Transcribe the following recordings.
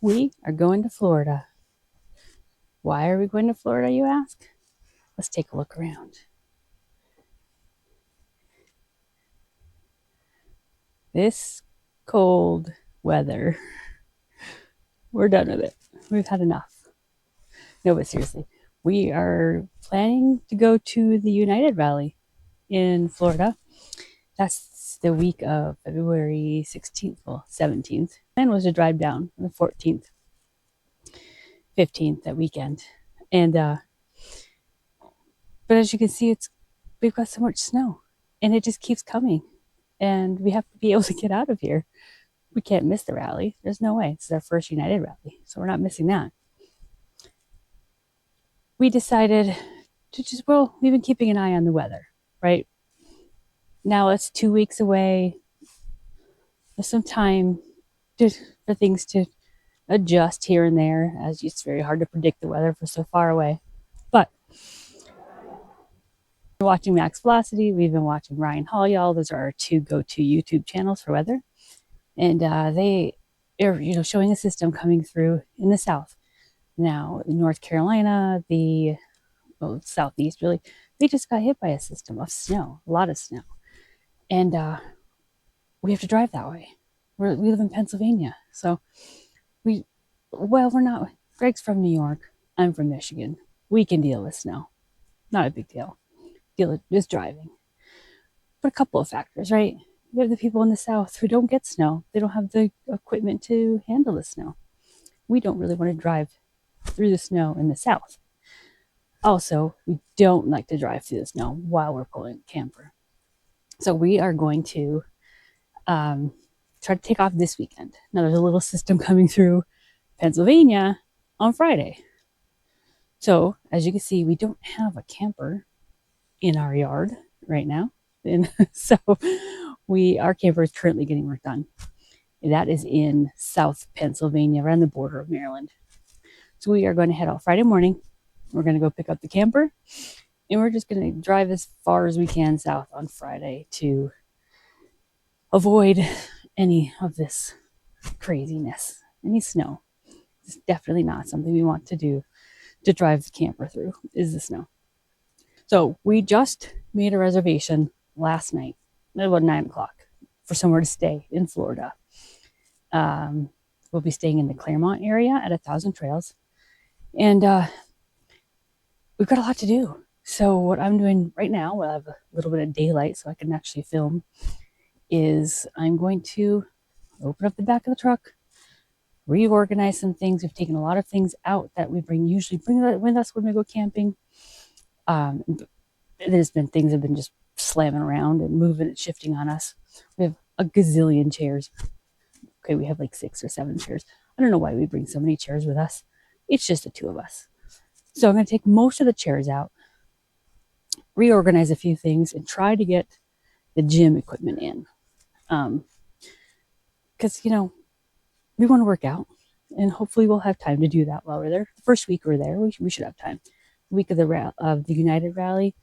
We are going to Florida. Why are we going to Florida, you ask? Let's take a look around. This cold weather, we're done with it. We've had enough. No, but seriously, we are planning to go to the United Rally in Florida. That's the week of February 16th, well, 17th. Plan was to drive down on the 14th, 15th, that weekend. And, but as you can see, we've got so much snow and it just keeps coming. And we have to be able to get out of here. We can't miss the rally. There's no way. It's our first United Rally, so we're not missing that. We decided to we've been keeping an eye on the weather, right? Now it's 2 weeks away. There's some time for things to adjust here and there, as it's very hard to predict the weather for so far away. But we're watching Max Velocity. We've been watching Ryan Hall, y'all. Those are our two go-to YouTube channels for weather. And they are, showing a system coming through in the south. Now, in North Carolina, southeast really, they just got hit by a system of snow, a lot of snow. And we have to drive that way. We live in Pennsylvania. So we're not. Greg's from New York. I'm from Michigan. We can deal with snow. Not a big deal. Just driving. But a couple of factors, right? We have the people in the south who don't get snow. They don't have the equipment to handle the snow. We don't really want to drive through the snow in the south. Also, we don't like to drive through the snow while we're pulling a camper. So we are going to try to take off this weekend. Now, there's a little system coming through Pennsylvania on Friday. So, as you can see, we don't have a camper in our yard right now. And so our camper is currently getting work done. That is in South Pennsylvania, around the border of Maryland. So we are going to head out Friday morning. We're going to go pick up the camper, and we're just going to drive as far as we can south on Friday to avoid any of this craziness, any snow. It's definitely not something we want to do to drive the camper through, is the snow. So we just made a reservation last night at about 9 o'clock for somewhere to stay in Florida. We'll be staying in the Claremont area at 1,000 Trails. And we've got a lot to do. So what I'm doing right now, while I have a little bit of daylight so I can actually film, is I'm going to open up the back of the truck, reorganize some things. We've taken a lot of things out that we usually bring with us when we go camping. There's been things that have been just slamming around and moving and shifting on us. We have a gazillion chairs. Okay, we have like 6 or 7 chairs. I don't know why we bring so many chairs with us. It's just the two of us. So I'm going to take most of the chairs out, reorganize a few things, and try to get the gym equipment in. Because, we want to work out, and hopefully we'll have time to do that while we're there. The first week we're there, we should have time. The week of the United Rally,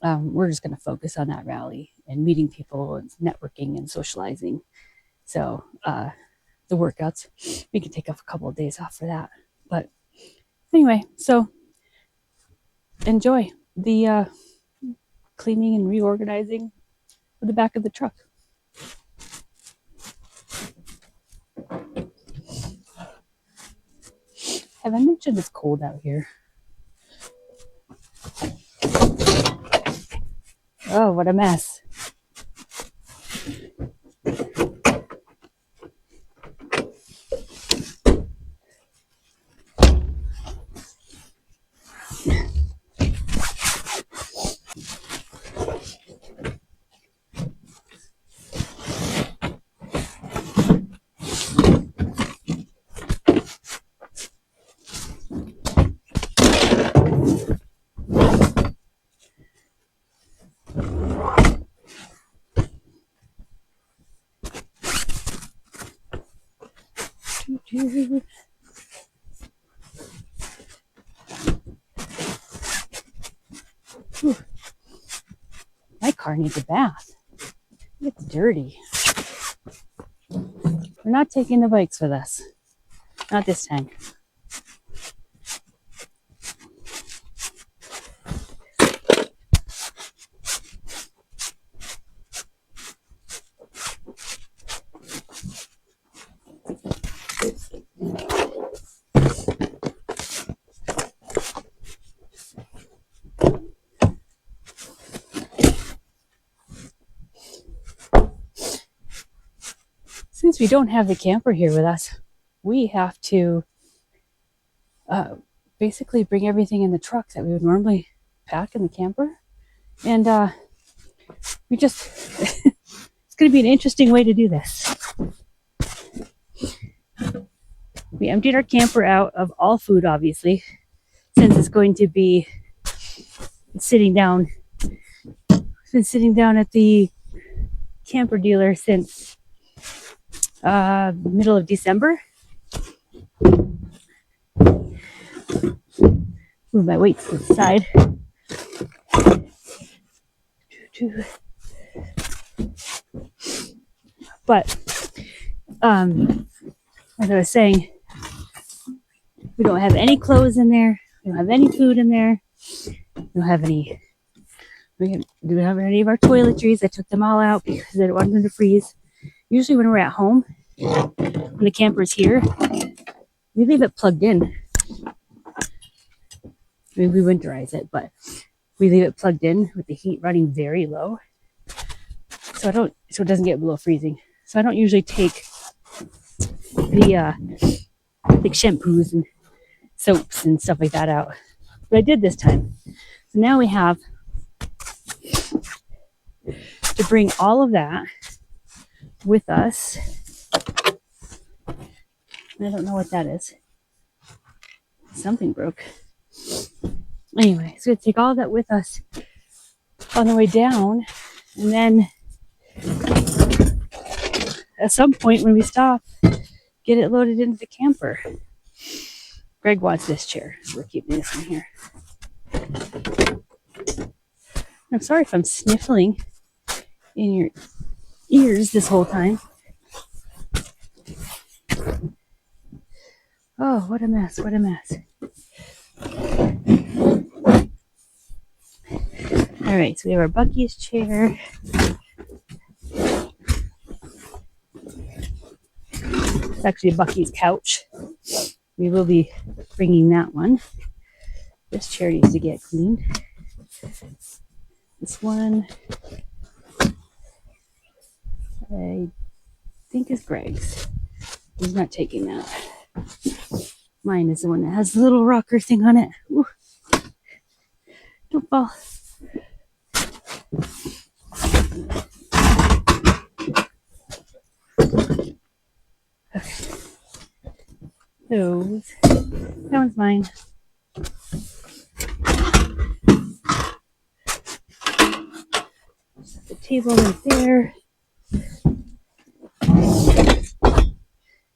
we're just going to focus on that rally and meeting people and networking and socializing. So the workouts, we can take off a couple of days off for that. But anyway, so enjoy the cleaning and reorganizing of the back of the truck. Have I mentioned it's cold out here? Oh, what a mess. Whew. My car needs a bath. It's dirty. We're not taking the bikes with us. Not this time. Since we don't have the camper here with us, we have to basically bring everything in the truck that we would normally pack in the camper. And we just, it's going to be an interesting way to do this. We emptied our camper out of all food, obviously, since it's going to be sitting down. It's been sitting down at the camper dealer since middle of December. Move my weights to the side. But as I was saying, we don't have any clothes in there. We don't have any food in there. We don't have any. We don't have any of our toiletries. I took them all out because I didn't want them to freeze. Usually when we're at home, when the camper's here, we leave it plugged in. I mean, we winterize it, but we leave it plugged in with the heat running very low, so it doesn't get below freezing. So I don't usually take the like shampoos and soaps and stuff like that out, but I did this time. So now we have to bring all of that with us. I don't know what that is. Something broke. Anyway, so we take all of that with us on the way down, and then at some point when we stop, get it loaded into the camper. Greg wants this chair, so we're keeping this in here. I'm sorry if I'm sniffling in your ears this whole time. Oh, what a mess, what a mess. All right, so we have our Bucky's chair. It's actually a Bucky's couch. We will be bringing that one. This chair needs to get cleaned. This one, I think is Greg's. He's not taking that. Mine is the one that has the little rocker thing on it. Ooh. Don't fall. Okay. That one's mine. Set the table right there.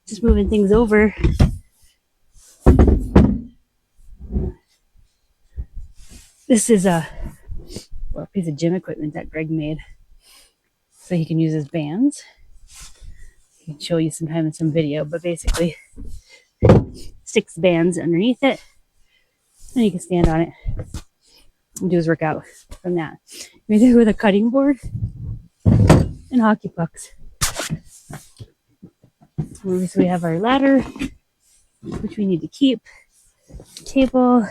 Just moving things over. This is a piece of gym equipment that Greg made, so he can use his bands. He can show you sometime in some video, but basically 6 bands underneath it, and you can stand on it and do his workout from that. We do it with a cutting board and hockey pucks. So we have our ladder, which we need to keep. Table.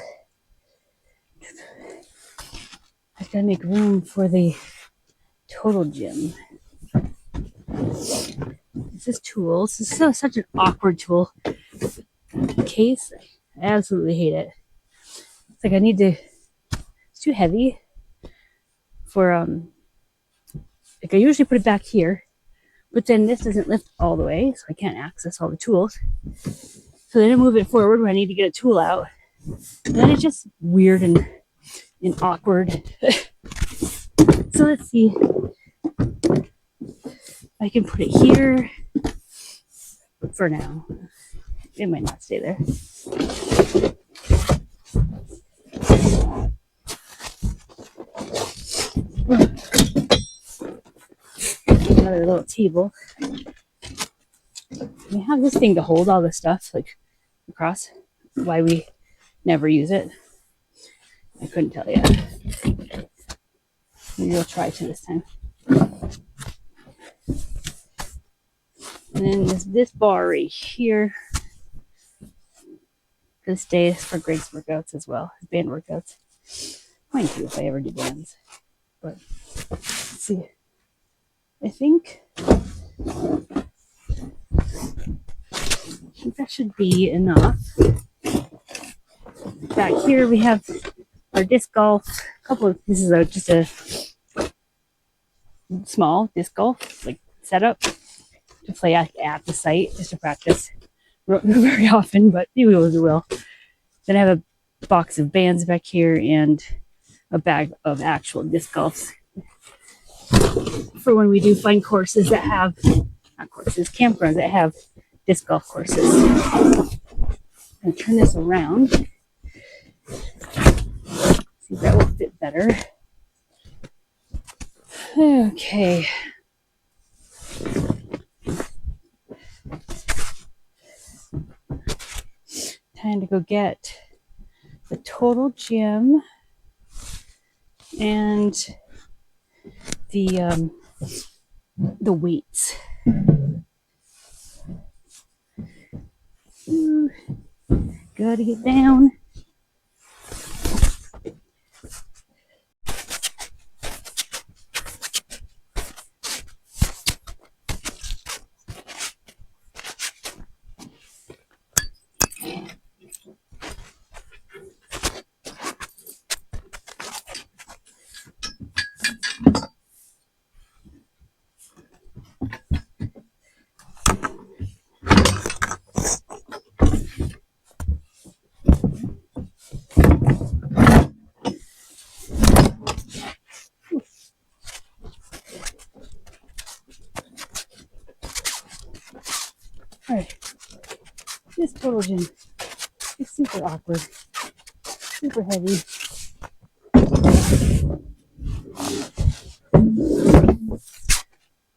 I've got to make room for the total gym. This is tools. This is such an awkward tool case. I absolutely hate it. It's like it's too heavy for, like I usually put it back here, but then this doesn't lift all the way, so I can't access all the tools. So then I move it forward when I need to get a tool out. And then it's just weird and awkward. So let's see. I can put it here for now. It might not stay there. Another little table. We have this thing to hold all the stuff, like across. Why we never use it, I couldn't tell you. Maybe we'll try to this time. And then this bar right here, this day is for Greg's workouts as well, his band workouts. Mind you, if I ever do bands. But let's see. I think that should be enough. Back here we have our disc golf. A couple of this is just a small disc golf like setup to play at the site, just to practice. Not very often, but we will. Then I have a box of bands back here and a bag of actual disc golfs for when we do find courses that have, not courses, campgrounds that have disc golf courses. I'm gonna turn this around. See if that will fit better. Okay. Time to go get the total gym and the weights. Ooh, gotta get down. Alright, this total gym is super awkward, super heavy.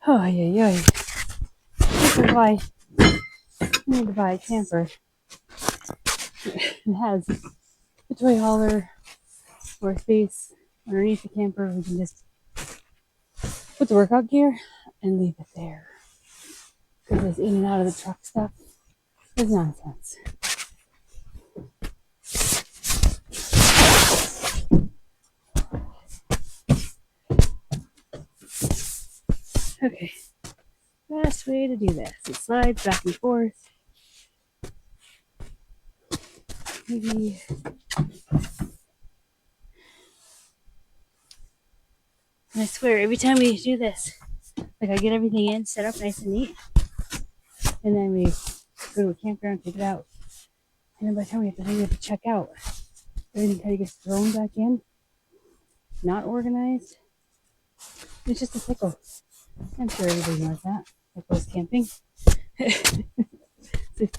Oh, yeah. This is why I need to buy a camper. It has a toy hauler or space underneath the camper. We can just put the workout gear and leave it there. Because this in and out of the truck stuff is nonsense. Okay, best way to do this. It slides back and forth. Maybe and I swear, every time we do this, like I get everything in, set up nice and neat, and then we go to a campground, take it out, and then by the time we have to check out, everything kind of gets thrown back in, not organized. It's just a pickle. I'm sure everybody knows that. That goes camping. It's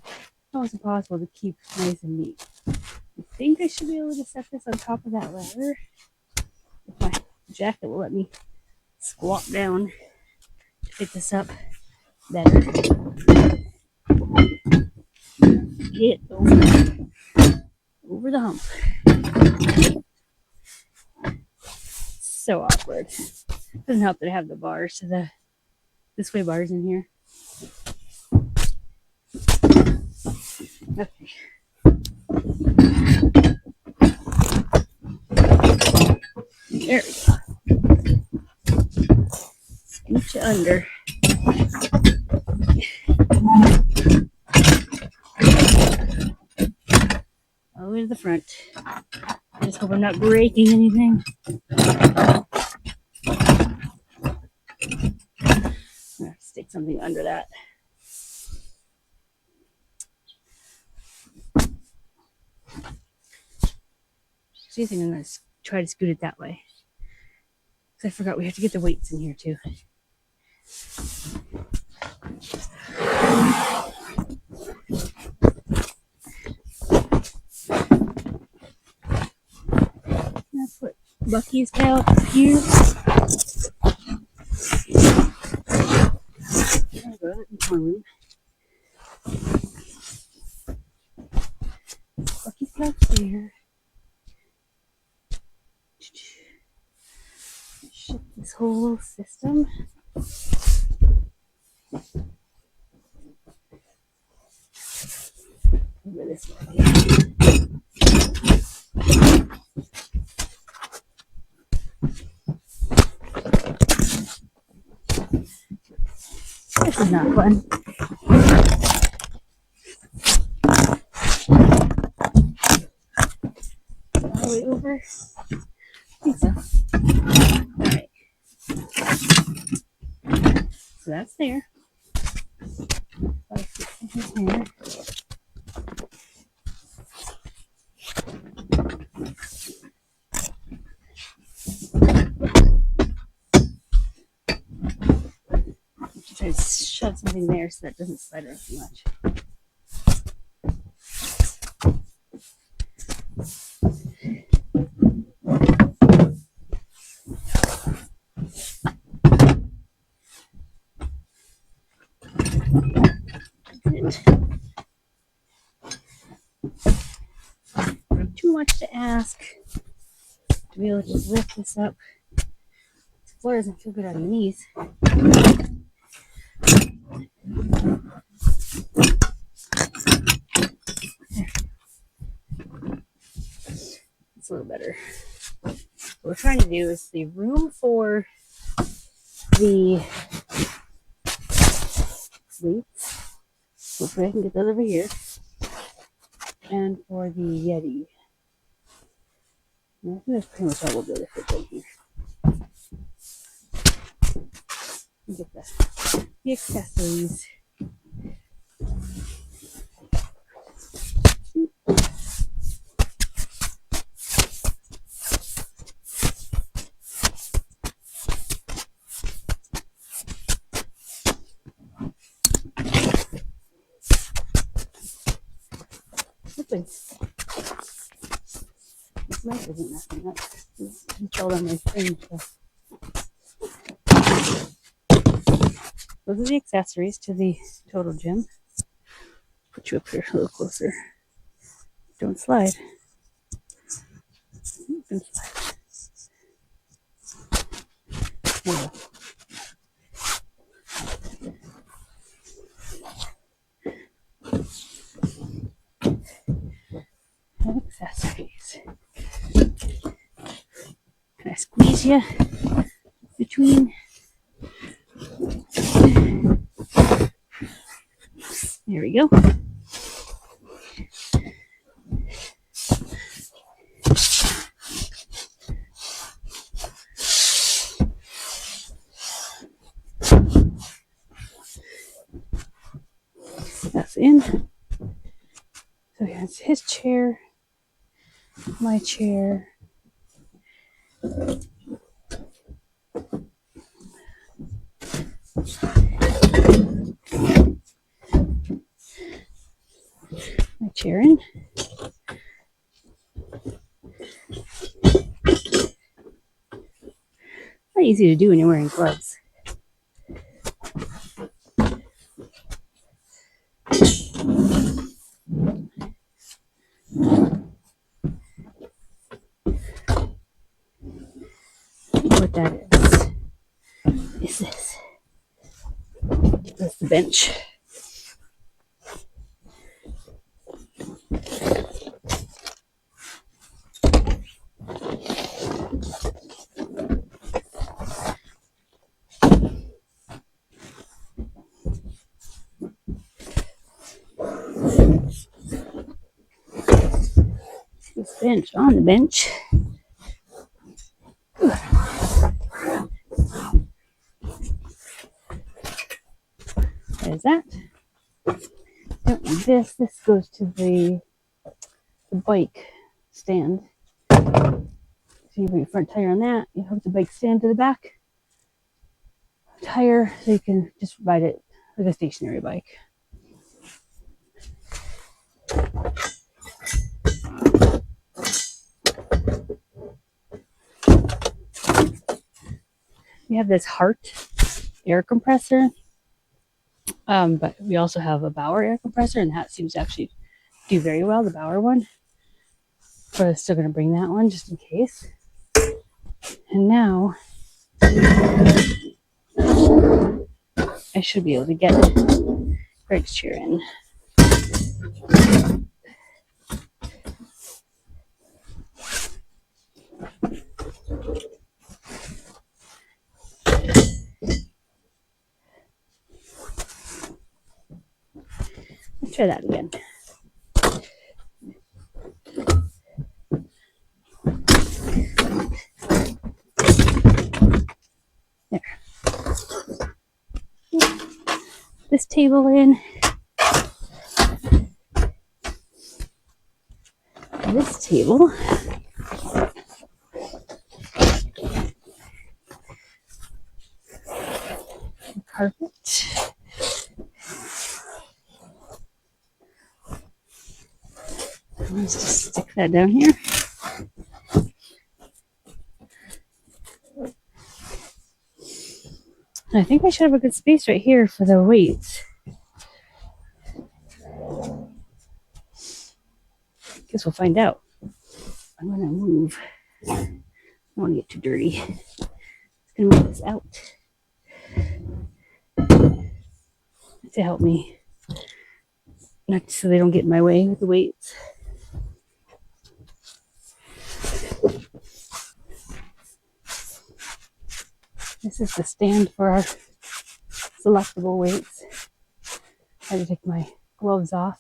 almost impossible to keep nice and neat. I think I should be able to set this on top of that ladder. If my jacket will let me squat down to pick this up better. Get over the hump. So awkward. Doesn't help that I have the bars to the sway bars in here. Okay. There we go. Scooch it under. All the way to the front. I just hope I'm not breaking anything. I'm gonna stick something under that. So I think I'm gonna try to scoot it that way. Because I forgot we have to get the weights in here too. Let's put Bucky's tail here. There we go, that's more room. that's there. Shift this whole system. Over this way. This is not fun. All the way over. I think so. Alright. So that's there. Here. Try to shove something there so that doesn't slide around too much. Too much to ask to be able to just lift this up. The floor doesn't feel good on the knees. It's a little better. What we're trying to do is leave room for the weights. Hopefully I can get those over here. And for the Yeti. And I think that's pretty much all we'll be able to fit in here. Get the accessories. Open. This mic isn't messing up. It's installed on my screen. So. Those are the accessories to the total gym. Put you up here a little closer. Don't slide. Don't slide. Whoa. Accessories. Can I squeeze you between? There we go. That's in. So here's his chair, my chair. My chair in. Not easy to do when you're wearing gloves. What that is this. That's the bench. This bench on the bench. There's that. Don't need this. This goes to the bike stand. So you put your front tire on that. You hook the bike stand to the back tire so you can just ride it like a stationary bike. We have this Heart air compressor, but we also have a Bauer air compressor, and that seems to actually do very well, the Bauer one. but I'm still going to bring that one just in case. And now I should be able to get Greg's chair in. Let's try that again. There. This table in. This table. Carpet. Let's just stick that down here. I think I should have a good space right here for the weights. Guess we'll find out. I'm going to move. I don't want to get too dirty. It's going to move this out to help me, not so they don't get in my way with the weights. This is the stand for our selectable weights. I had to take my gloves off.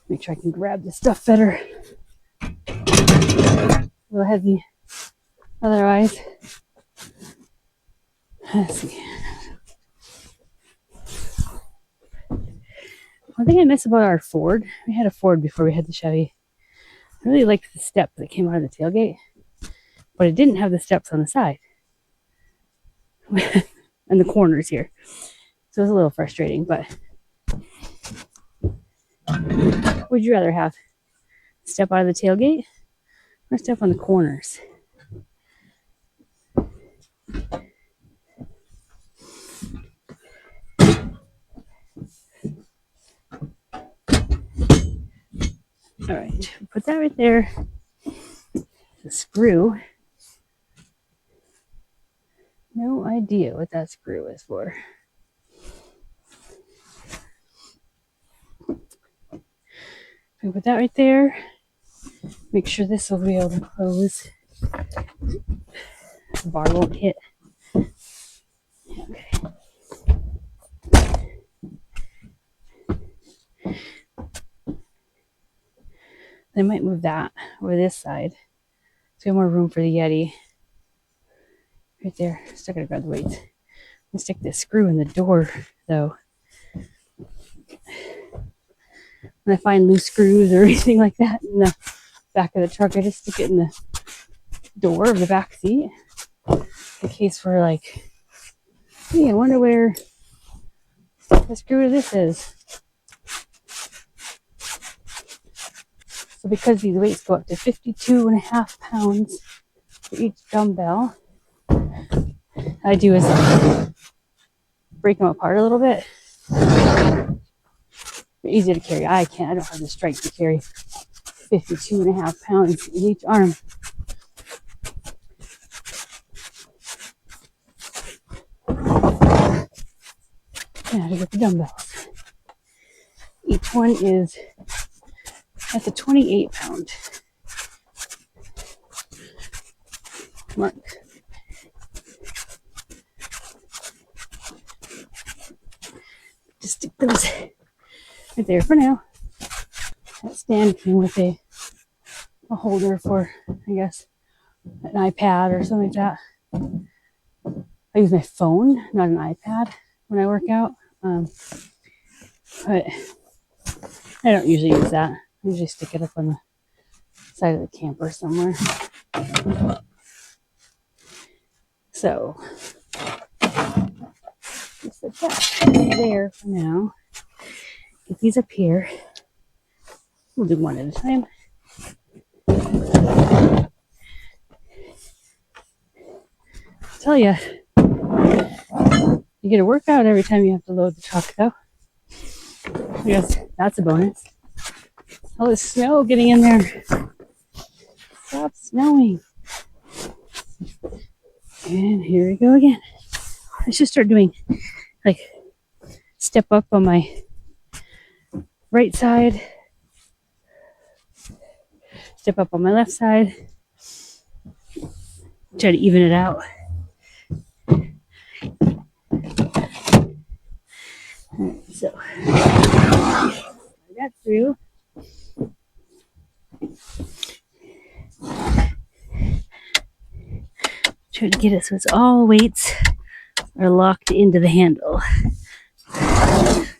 Make sure I can grab the stuff better. A little heavy. Otherwise, let's see. One thing I miss about our Ford, we had a Ford before we had the Chevy. I really liked the step that came out of the tailgate, but it didn't have the steps on the side and the corners here. So it was a little frustrating, but would you rather have step out of the tailgate or step on the corners? All right, put that right there. The screw. No idea what that screw is for. Put that right there. Make sure this will be able to close. The bar won't hit. Okay. I might move that over this side. So we have more room for the Yeti. Right there. Still gotta grab the weights. I'm gonna stick this screw in the door though. When I find loose screws or anything like that in the back of the truck, I just stick it in the door of the back seat. In case we're like, hey, I wonder where the screw of this is. So because these weights go up to 52.5 pounds for each dumbbell, what I do is break them apart a little bit. They're easier to carry. I don't have the strength to carry 52.5 pounds in each arm. Now to get the dumbbells. Each one is at the 28-pound mark. Just stick those right there for now. That stand came with a holder for, I guess, an iPad or something like that. I use my phone, not an iPad, when I work out. But I don't usually use that. I usually stick it up on the side of the camper somewhere. So, just put that there for now. Get these up here. We'll do one at a time. I tell you, you get a workout every time you have to load the truck, though. I guess that's a bonus. All this snow getting in there Stop snowing. And here we go again. I should start doing like step up on my right side, step up on my left side, try to even it out. So that's through. Try to get it so it's all weights are locked into the handle,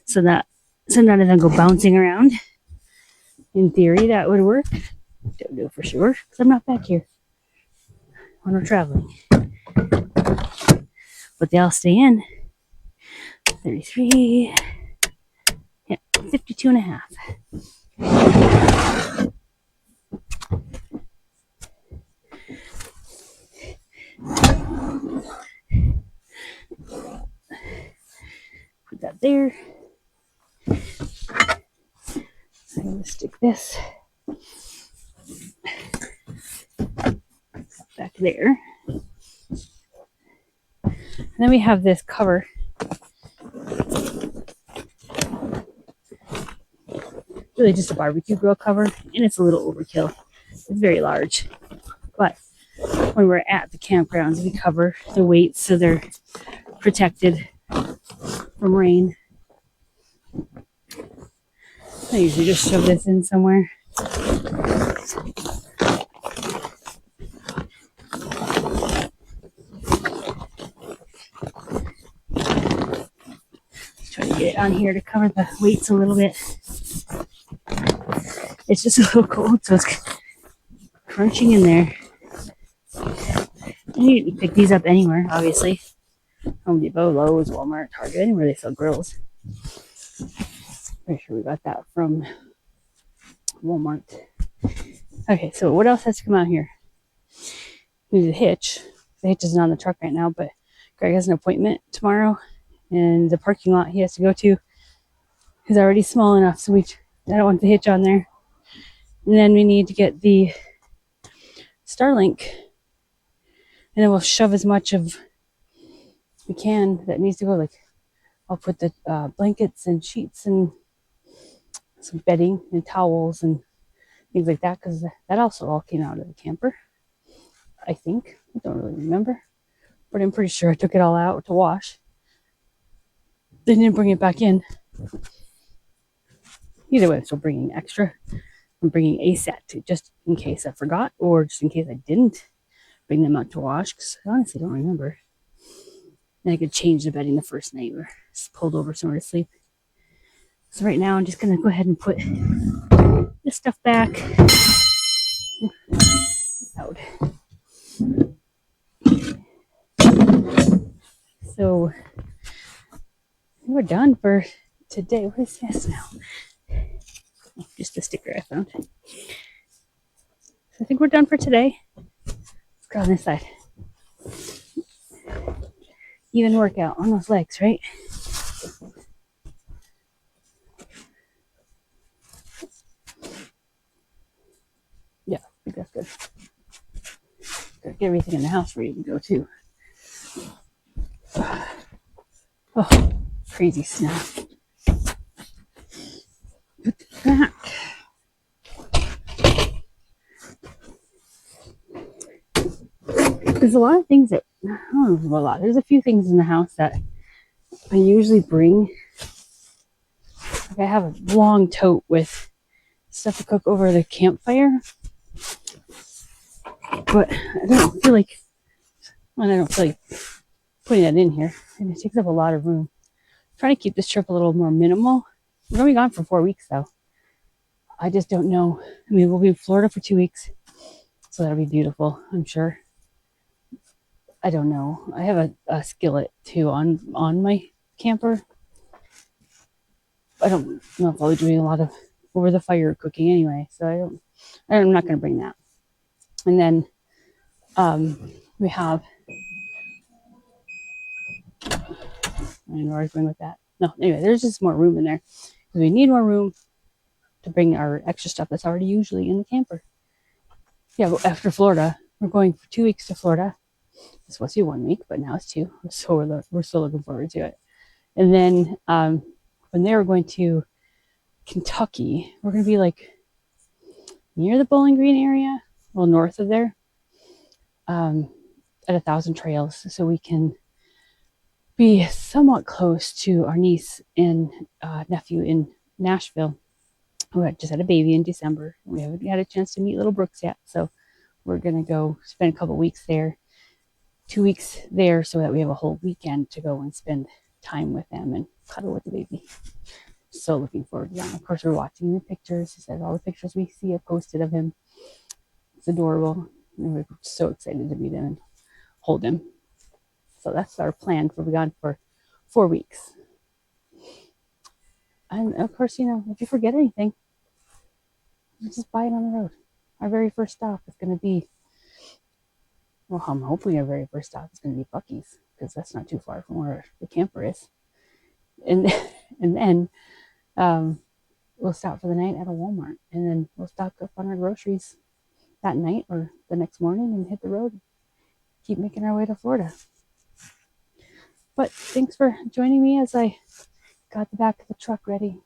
so none of them go bouncing around. In theory, that would work. Don't know for sure because I'm not back here when we're traveling. But they all stay in. 33. Yeah, 52 and a half. Put that there. I'm going to stick this back there. And then we have this cover. Really just a barbecue grill cover, and it's a little overkill. It's very large. But when we're at the campgrounds, we cover the weights so they're protected from rain. I usually just shove this in somewhere. Try to get it on here to cover the weights a little bit. It's just a little cold, so it's crunching in there. You can pick these up anywhere, obviously. Home Depot, Lowe's, Walmart, Target, anywhere they sell grills. Pretty sure we got that from Walmart. Okay, so what else has to come out here? We need a hitch. The hitch isn't on the truck right now, but Greg has an appointment tomorrow, and the parking lot he has to go to is already small enough, so I don't want the hitch on there. And then we need to get the Starlink, and then we'll shove as much of we can that needs to go. Like I'll put the blankets and sheets and some bedding and towels and things like that, because that also all came out of the camper, I think. I don't really remember, but I'm pretty sure I took it all out to wash. They didn't bring it back in. Either way, I'm still bringing extra. I'm bringing a set just in case I forgot, or just in case I didn't bring them out to wash, because I honestly don't remember. And I could change the bedding the first night or just pulled over somewhere to sleep. So right now I'm just going to go ahead and put this stuff back. Out. So we're done for today. What is this now? Just a sticker I found. So I think we're done for today. Let's go on this side. Even workout on those legs, right? Yeah, I think that's good. Gotta get everything in the house ready to go too. Oh, crazy snow. Put it back. There's a lot of things that, I don't know a lot. There's a few things in the house that I usually bring. Like I have a long tote with stuff to cook over the campfire. But I don't feel like putting that in here. And it takes up a lot of room. I'm trying to keep this trip a little more minimal. We're going to be gone for 4 weeks though. I just don't know. I mean, we'll be in Florida for 2 weeks. So that'll be beautiful, I'm sure. I don't know. I have a skillet too on my camper. I don't know if I'll be doing a lot of over the fire cooking anyway. So I'm not going to bring that. And then we have, I don't know where I was going with that. No, anyway, there's just more room in there. We need more room to bring our extra stuff that's already usually in the camper. yeah, after Florida, we're going for 2 weeks to Florida. It's supposed to be 1 week, but now it's two. We're still looking forward to it. And then from there, we're going to Kentucky. We're going to be like near the Bowling Green area, well, north of there, at 1,000 Trails, so we can be somewhat close to our niece and nephew in Nashville, who had just had a baby in December. We haven't had a chance to meet little Brooks yet, so we're going to go spend a couple weeks there, 2 weeks there, so that we have a whole weekend to go and spend time with them and cuddle with the baby. So looking forward to that. Of course, we're watching the pictures. He says all the pictures we see have posted of him. It's adorable. And we're so excited to meet him and hold him. So that's our plan for, we're gone for 4 weeks. And of course, if you forget anything, you just buy it on the road. Our very first stop is going to be, well, I'm hoping our very first stop is going to be Buc-ee's, because that's not too far from where the camper is. And and then we'll stop for the night at a Walmart, and then we'll stock up on our groceries that night or the next morning and hit the road. Keep making our way to Florida. But thanks for joining me as I got the back of the truck ready